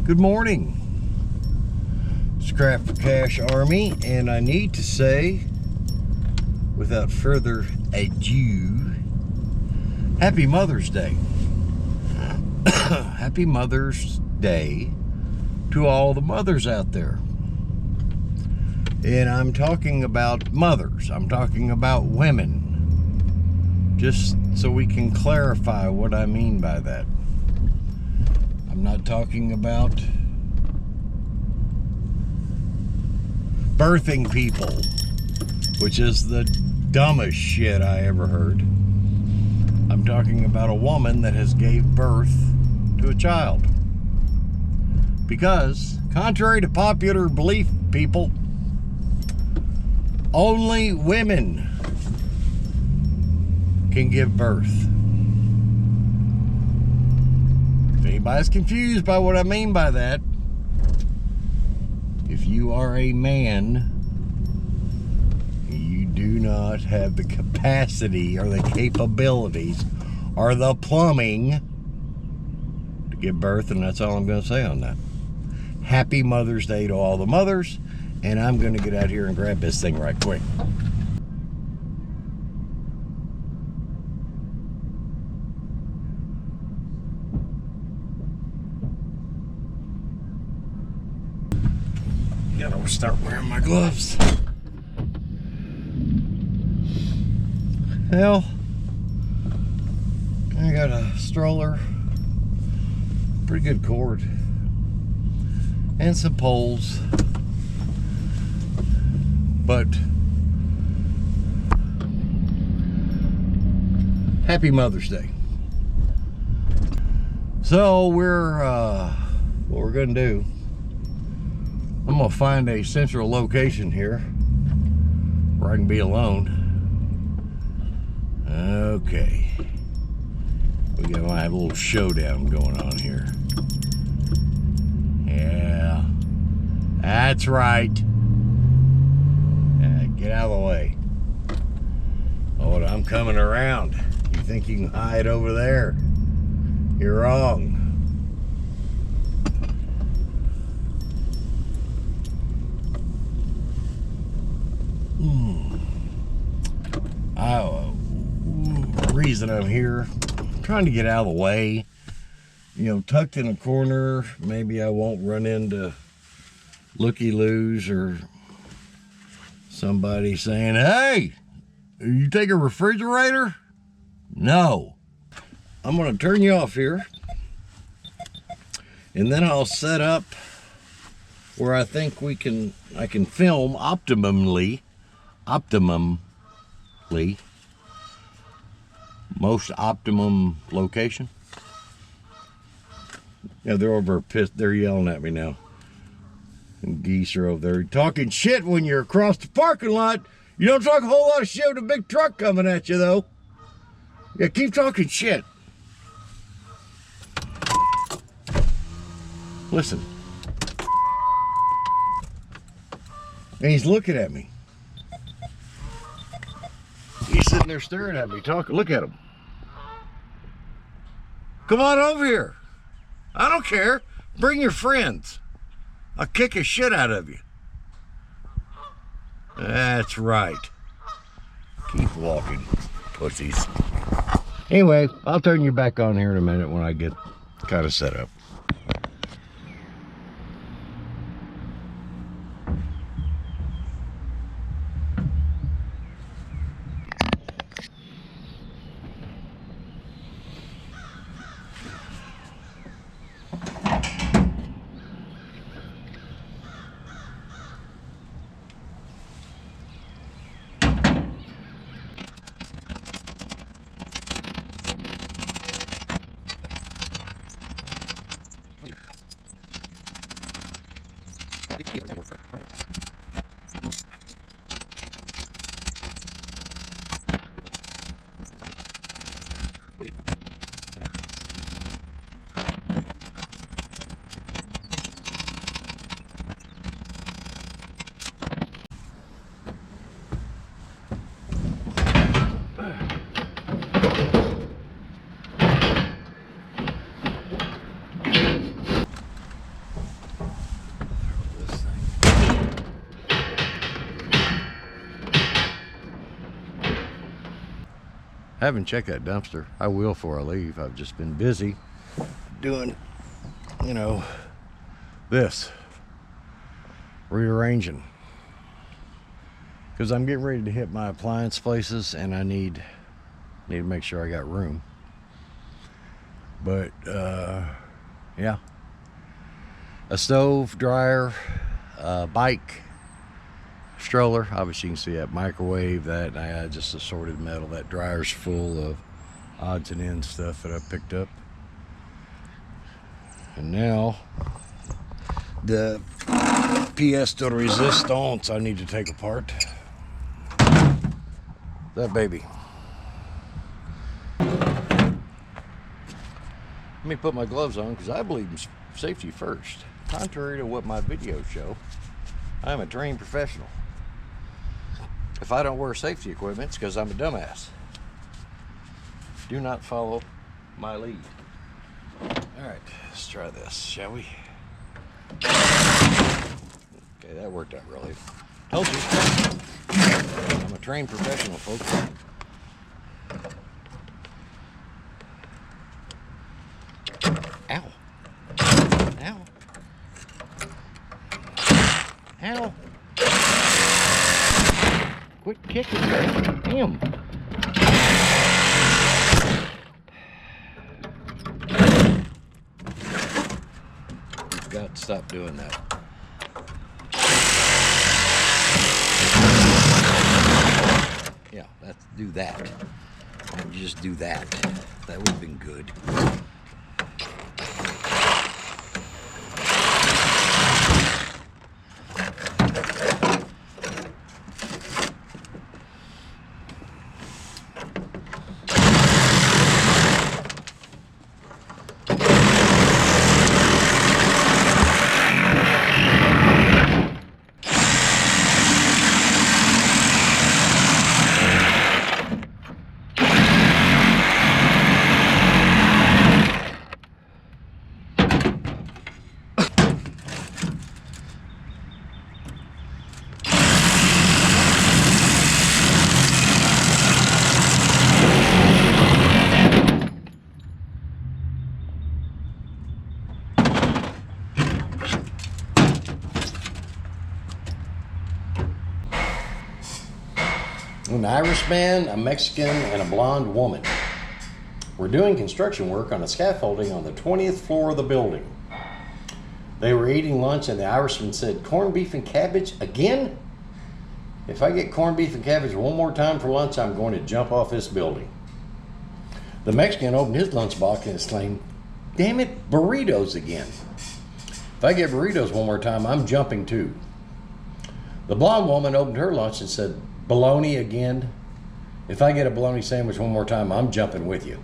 Good morning. It's Craft for Cash Army, and I need to say, without further ado, Happy Mother's Day. Happy Mother's Day to all the mothers out there. And I'm talking about mothers. I'm talking about women. Just so we can clarify what I mean by that. I'm not talking about birthing people, which is the dumbest shit I ever heard. I'm talking about a woman that has gave birth to a child. Because, contrary to popular belief, people, only women can give birth. If anybody's confused by what I mean by that, if you are a man, you do not have the capacity or the capabilities or the plumbing to give birth, and that's all I'm going to say on that. Happy Mother's Day to all the mothers, and I'm going to get out here and grab this thing right quick. Gotta start wearing my gloves. Well, I got a stroller, pretty good cord, and some poles. But happy Mother's Day. So what we're gonna do, I'm gonna find a central location here where I can be alone. Okay. We're gonna have a little showdown going on here. Yeah. That's right. Get out of the way. Oh, I'm coming around. You think you can hide over there? You're wrong. Reason I'm here, I'm trying to get out of the way, tucked in a corner. Maybe I won't run into looky-loos or somebody saying, "Hey, you take a refrigerator?" No. I'm going to turn you off here, and then I'll set up where I think I can film optimally, most optimum location. Yeah, they're over pissed. They're yelling at me now. And geese are over there talking shit when you're across the parking lot. You don't talk a whole lot of shit with a big truck coming at you, though. Yeah, keep talking shit. Listen. And he's looking at me. He's sitting there staring at me, talking. Look at him. Come on over here. I don't care. Bring your friends. I'll kick a shit out of you. That's right. Keep walking, pussies. Anyway, I'll turn you back on here in a minute when I get kind of set up. haven't checked that dumpster. I will before I leave. I've just been busy doing, you know, this. Rearranging. Because I'm getting ready to hit my appliance places and I need to make sure I got room. But, yeah. A stove, dryer, bike, stroller. Obviously you can see that microwave, that I had just assorted metal. That dryer's full of odds and ends stuff that I picked up. And now the pièce de résistance I need to take apart. That baby. Let me put my gloves on because I believe in safety first. Contrary to what my videos show, I'm a trained professional. If I don't wear safety equipment, it's because I'm a dumbass. Do not follow my lead. Alright, let's try this, shall we? Okay, that worked out really. Told you. I'm a trained professional, folks. Ow. Ow. Ow. Quit kicking, man. Damn. You've got to stop doing that. Yeah, let's do that. Why don't you just do that? That would have been good. An Irish man, a Mexican, and a blonde woman were doing construction work on a scaffolding on the 20th floor of the building. They were eating lunch and the Irishman said, "Corned beef and cabbage again? If I get corned beef and cabbage one more time for lunch, I'm going to jump off this building." The Mexican opened his lunchbox and exclaimed, "Damn it, burritos again. If I get burritos one more time, I'm jumping too." The blonde woman opened her lunch and said, "Bologna again? If I get a bologna sandwich one more time, I'm jumping with you."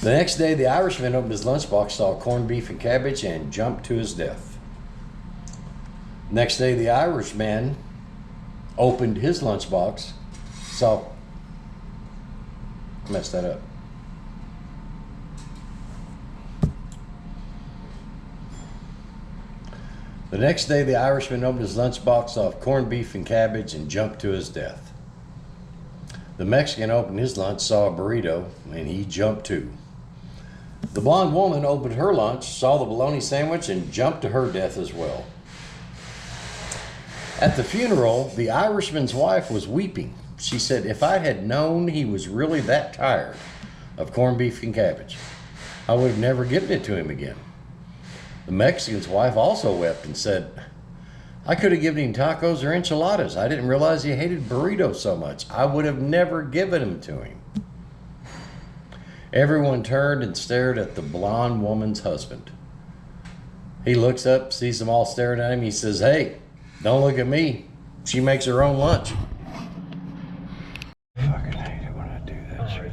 The next day, the Irishman opened his lunchbox, saw corned beef and cabbage, and jumped to his death. Next day, the Irishman opened his lunchbox, saw... Messed that up. The next day, the Irishman opened his lunchbox, saw corned beef and cabbage, and jumped to his death. The Mexican opened his lunch, saw a burrito, and he jumped too. The blonde woman opened her lunch, saw the bologna sandwich, and jumped to her death as well. At the funeral, the Irishman's wife was weeping. She said, "If I had known he was really that tired of corned beef and cabbage, I would have never given it to him again." The Mexican's wife also wept and said, "I could have given him tacos or enchiladas. I didn't realize he hated burritos so much. I would have never given them to him." Everyone turned and stared at the blonde woman's husband. He looks up, sees them all staring at him. He says, "Hey, don't look at me. She makes her own lunch." Fucking hate it when I do that shit.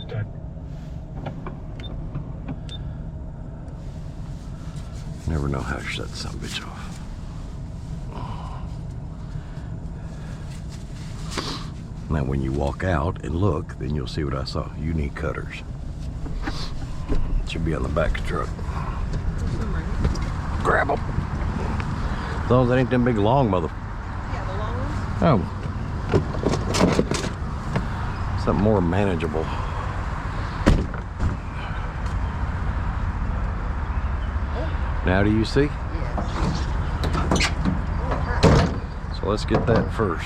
Never know how to shut some bitch off. Now when you walk out and look, then you'll see what I saw. You need cutters. It should be on the back of the truck. Grab them. As long as that ain't them big long mother. Yeah, the long ones? Oh. Something more manageable. Now do you see? Yeah. So let's get that first.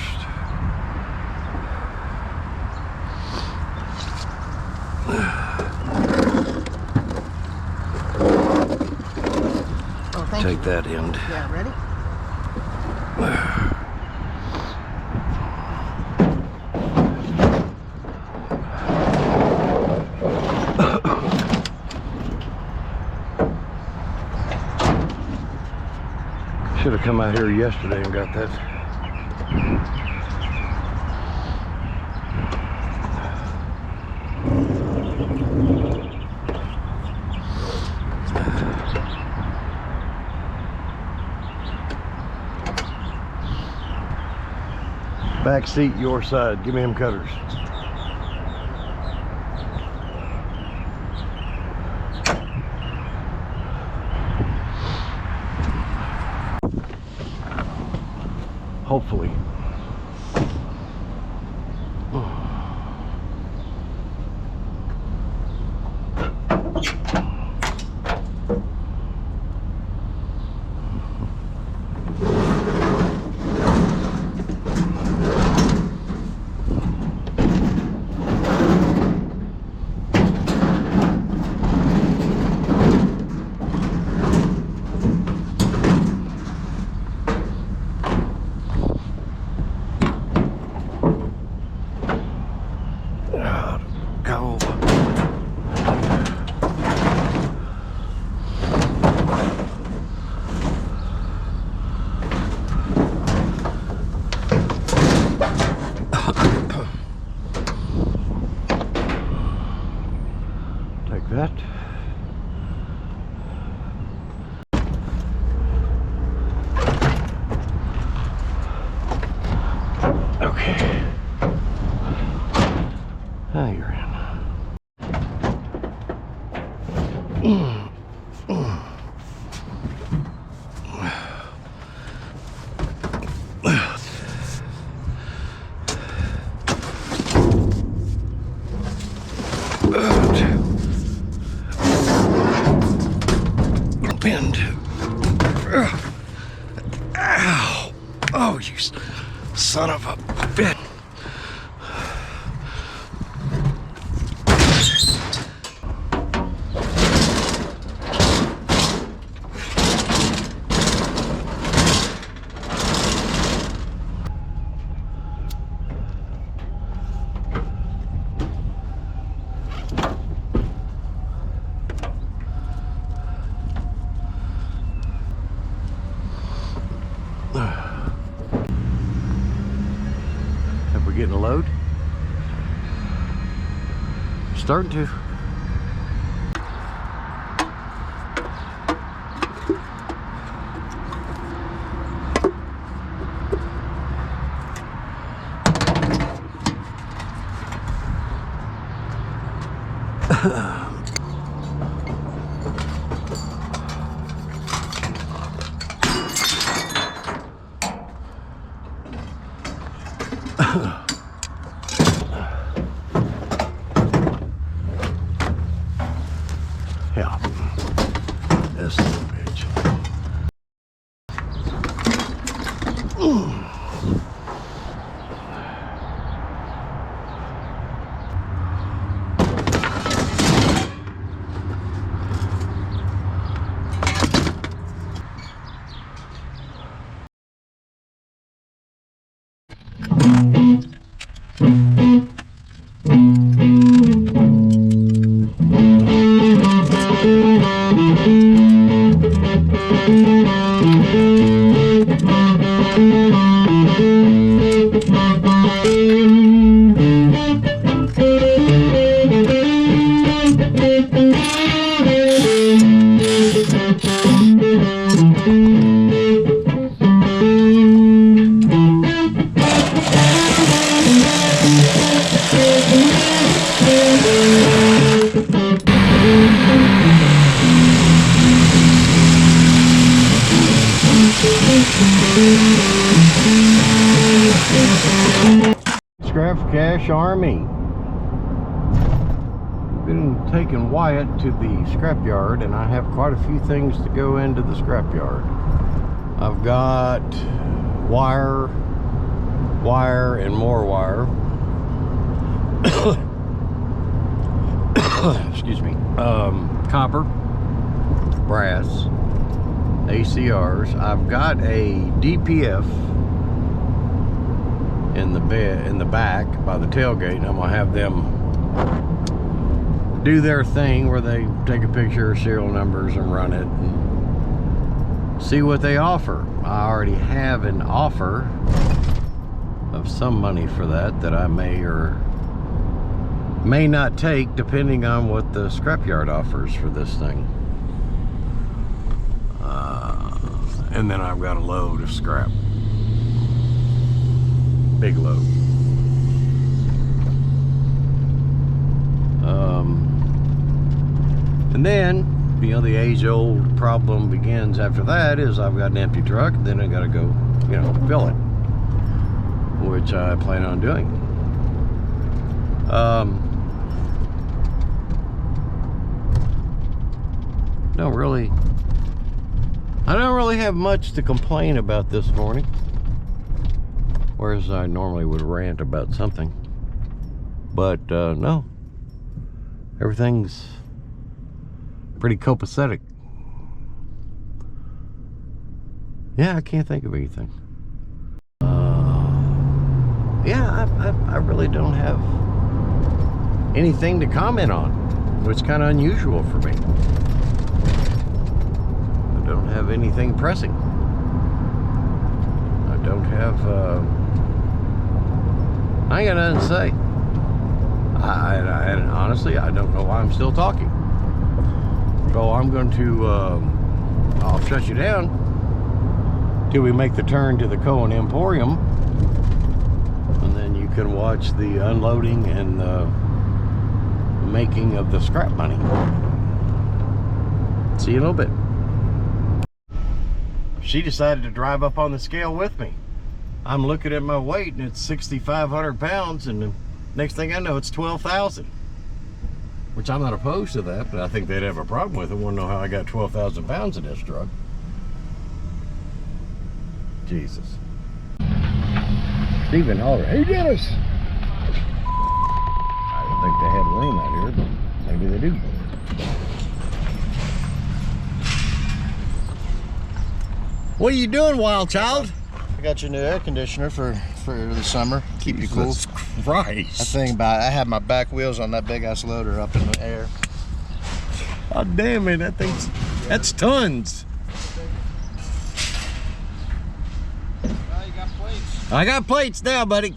Oh, thank Take you. that end. Yeah, ready? Should have come out here yesterday and got that. Back seat, your side. Give me them cutters. Hopefully. Go. Take that. Okay. Now you're in. Bend. Ow! Oh, you son of a bitch! Have we getting a load? Starting to. Yeah. This little bitch. Scrap for Cash Army. been taking Wyatt to the scrapyard, and I have quite a few things to go into the scrapyard. I've got wire, and more wire. Excuse me. Copper, brass, ACRs. I've got a DPF in the back by the tailgate, and I'm gonna have them do their thing where they take a picture of serial numbers and run it and see what they offer. I already have an offer of some money for that I may or may not take, depending on what the scrapyard offers for this thing. And then I've got a load of scrap. Big load. And then, you know, the age-old problem begins after that is I've got an empty truck, then I gotta go, you know, fill it, which I plan on doing. I don't really have much to complain about this morning, whereas I normally would rant about something. But no, everything's pretty copacetic. Yeah, I can't think of anything. Yeah, I really don't have anything to comment on, which is kind of unusual for me. I don't have anything pressing. I don't have, I ain't got nothing to say. And honestly, I don't know why I'm still talking. So I'm going to, I'll shut you down till we make the turn to the Cohen Emporium, and then you can watch the unloading and the making of the scrap money. See you in a little bit. She decided to drive up on the scale with me. I'm looking at my weight and it's 6,500 pounds, and the next thing I know it's 12,000. Which I'm not opposed to that, but I think they'd have a problem with it. Want to know how I got 12,000 pounds in this truck? Jesus. Stephen hollered, "Hey Dennis!" I don't think they had room out here, but maybe they do. What are you doing, wild child? I got your new air conditioner for the summer. Keep you cool. Jesus Christ. That thing about I had my back wheels on that big ass loader up in the air. Oh damn it, that's tons. Well, you got plates. I got plates now, buddy.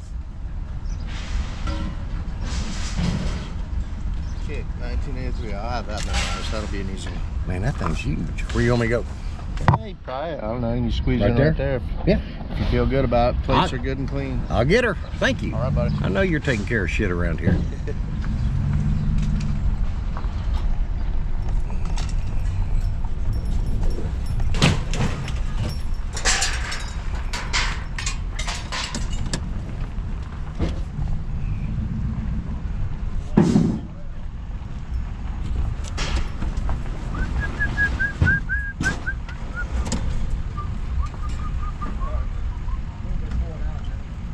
Kick 1983. I'll have that memorized. That'll be an easy one. Man, that thing's huge. Where you want me to go? Hey, probably. I don't know. You squeeze Right in there? right there. Yeah. If you feel good about it. Plates are good and clean. I'll get her. Thank you. All right, buddy. I know you're taking care of shit around here.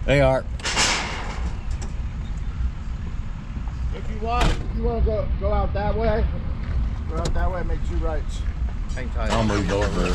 They are. If you want to go out that way, make 2 rights. Hang tight. I'll move over.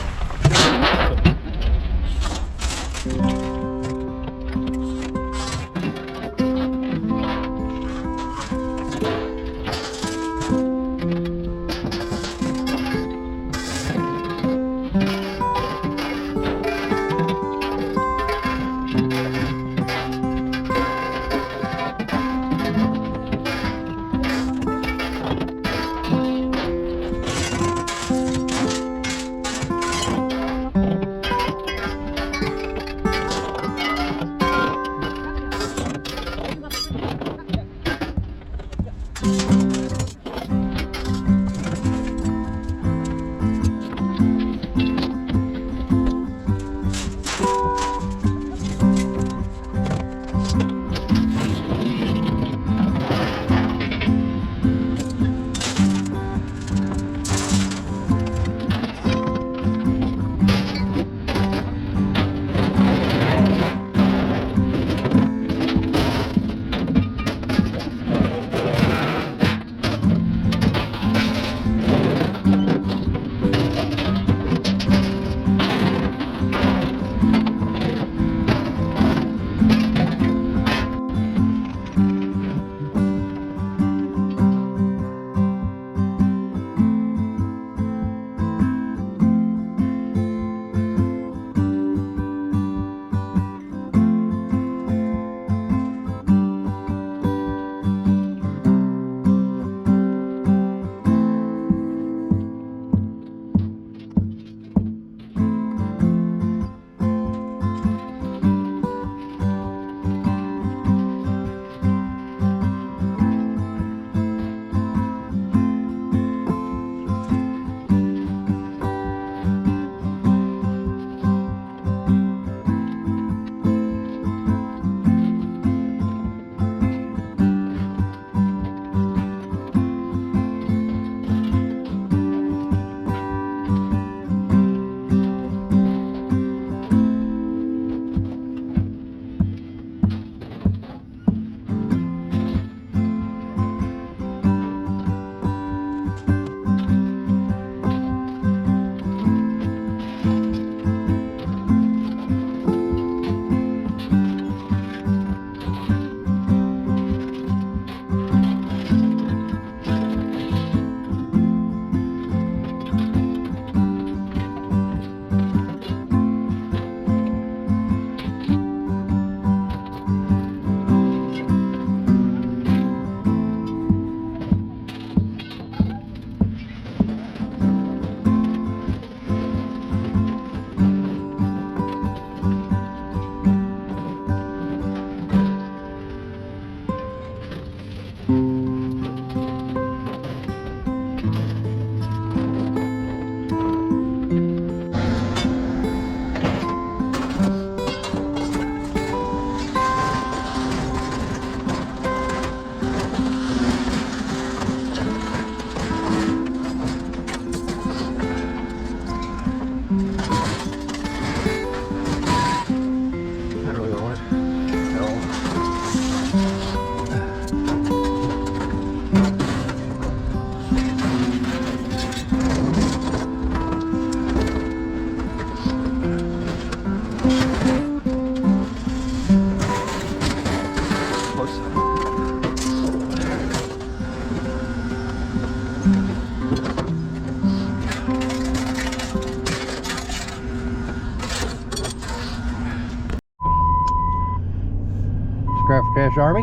Scrap for Cash Army.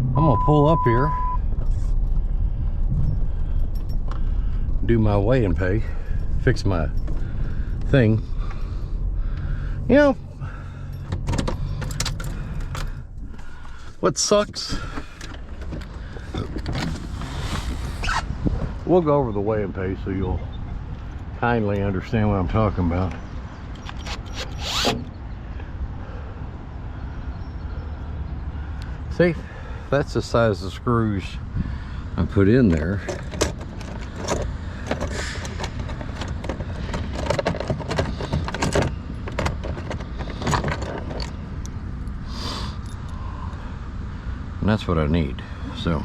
I'm gonna pull up here, do my weigh and pay, fix my thing. You know, what sucks, we'll go over the weigh and pay so you'll kindly understand what I'm talking about. See, that's the size of screws I put in there. And that's what I need. So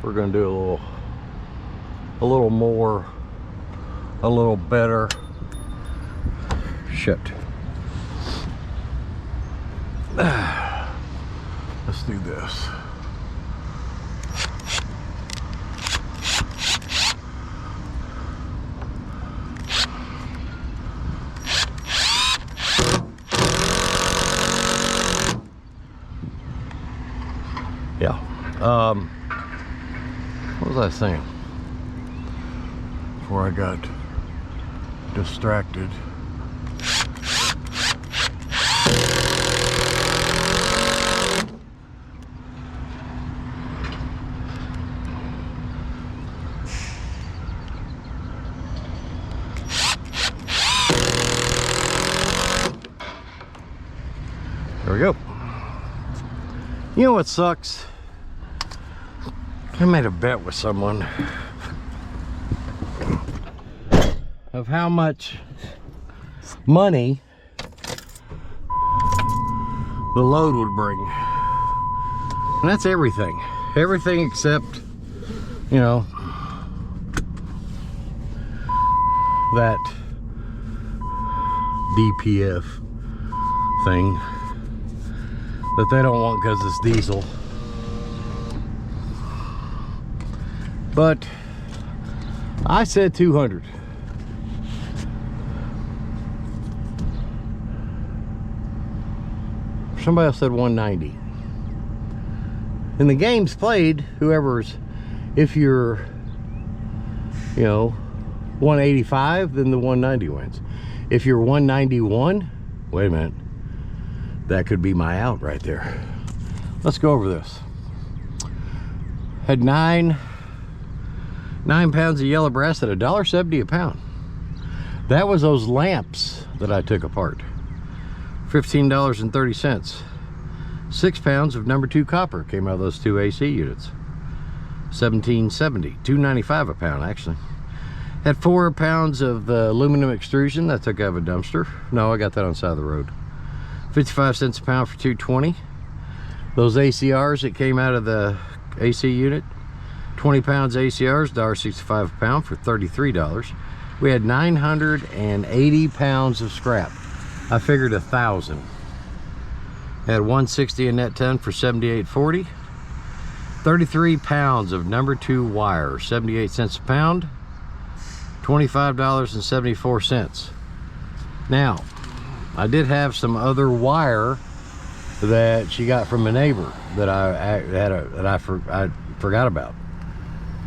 we're gonna do a little more, a little better. Shit. Let's do this. Yeah. What was I saying before I got distracted? There we go. You know what sucks? I made a bet with someone of how much money the load would bring. And that's everything. Everything except, you know, that DPF thing that they don't want because it's diesel. But I said 200. Somebody else said 190. In the games played, whoever's, if you're, you know, 185, then the 190 wins. If you're 191, wait a minute, that could be my out right there. Let's go over this. Had nine pounds of yellow brass at $1.70 a pound. That was those lamps that I took apart. $15.30. 6 pounds of number 2 copper came out of those 2 AC units. $17.70. $2.95 a pound actually. Had 4 pounds of aluminum extrusion that I took out of a dumpster. No, I got that on the side of the road. 55 cents a pound for $2.20. Those ACRs that came out of the AC unit, 20 pounds ACRs, $1.65 a pound for $33. We had 980 pounds of scrap. I figured 1,000. Had 160 a net ton for $78.40. 33 pounds of number 2 wire, 78 cents a pound, $25.74. Now, I did have some other wire that she got from a neighbor that I forgot about.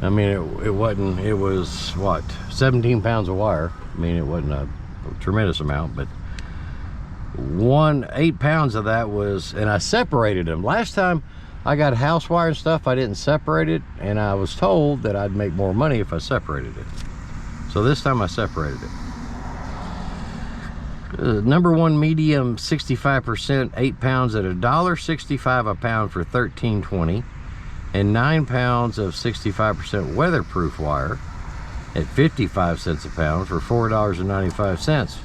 I mean, it wasn't, it was what, 17 pounds of wire. I mean, it wasn't a tremendous amount, but 8 pounds of that was, and I separated them. Last time I got house wire and stuff, I didn't separate it, and I was told that I'd make more money if I separated it. So this time I separated it. Number 1 medium 65%, 8 pounds at $1.65 a pound for $13.20, and 9 pounds of 65% weatherproof wire at 55 cents a pound for $4.95,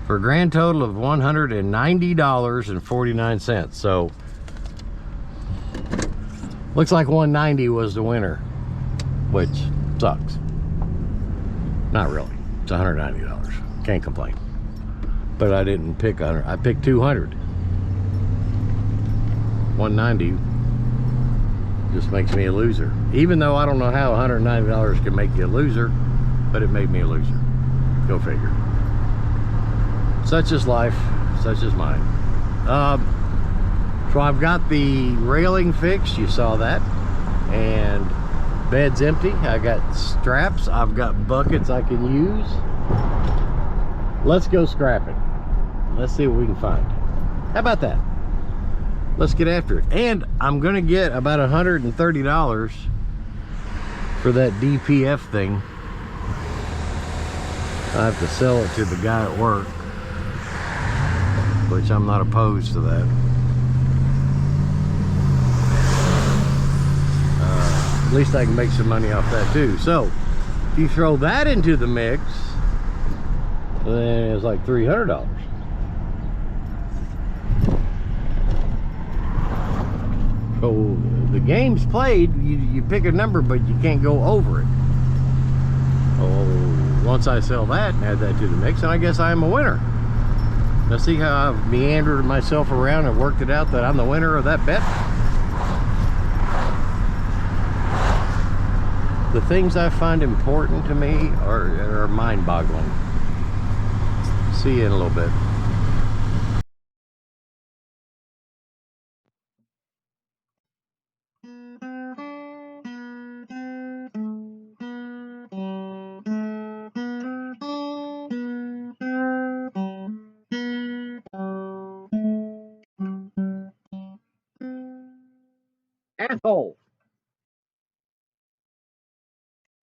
for a grand total of $190.49. So looks like 190 was the winner, which sucks. Not really. It's $190. Can't complain. But I didn't pick 100. I picked 200. 190 just makes me a loser. Even though I don't know how $190 can make you a loser, but it made me a loser. Go figure. Such is life, such is mine. So I've got the railing fixed, you saw that, and bed's empty. I got straps, I've got buckets I can use. Let's go scrapping. Let's see what we can find. How about that? Let's get after it. And I'm gonna get about $130 for that DPF thing. I have to sell it to the guy at work, which I'm not opposed to that. At least I can make some money off that too. So if you throw that into the mix, then it's like $300. So the game's played, you pick a number, but you can't go over it. Oh, once I sell that and add that to the mix, and I guess I am a winner. Now see how I've meandered myself around and worked it out that I'm the winner of that bet? The things I find important to me are mind-boggling. See you in a little bit. Asshole.